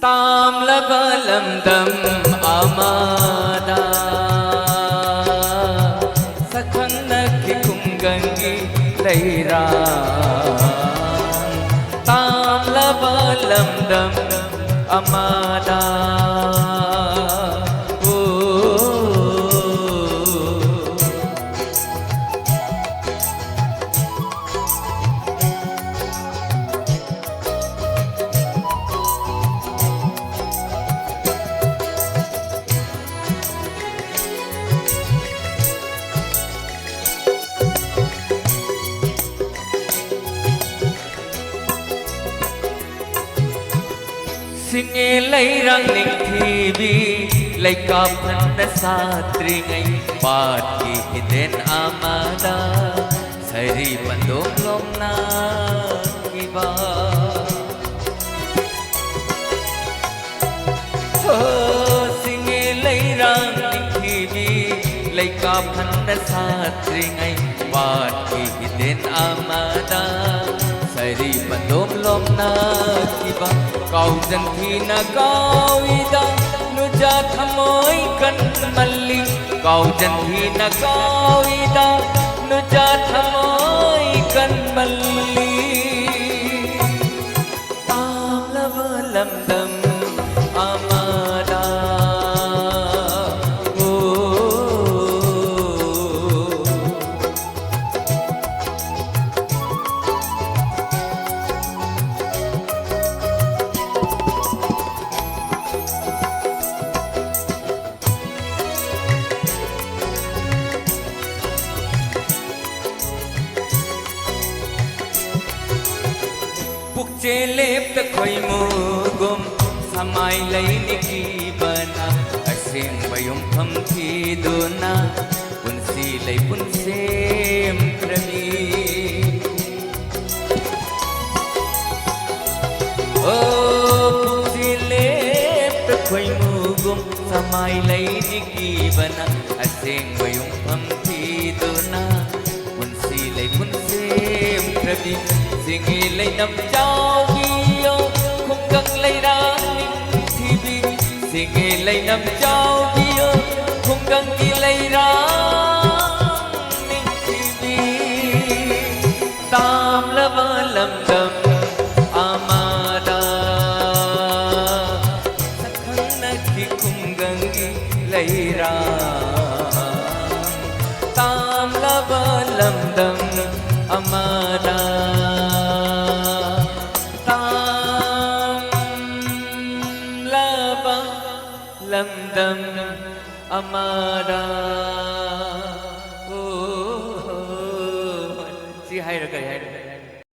lamdam amada sakhangna ki kumgangi leira lamdam amada Singe leirang ning thibi leika phanna satri ngai pat ki hiden amada sari pandom lomna kiba singe leirang ning thibi leika phanna satri ngai pat ki hiden amada sari pandom lomna kiba kau jan thi na kau ida nuja thamoi kan malli kau jan thi na kau ida nuja thamoi kan malli lamdam amada Lep ta khoi mu gom samai lai ni ki bana asing bayum pham thi dona punsi lai pun sem krami punsi lep ta khoi mu gom samai lai ni ki bana asing bayum pham thi dona punsi lai pun sem krami Singi lay nam chao hiyo khung gang lay ra ning thibi Singi lay nam chao hiyo khung gang ki lay ra ning thibi tam lava lamdam amada sakhang na ki khung gang ki lay ra tam lava lamdam amada lamdam amada si hay rồi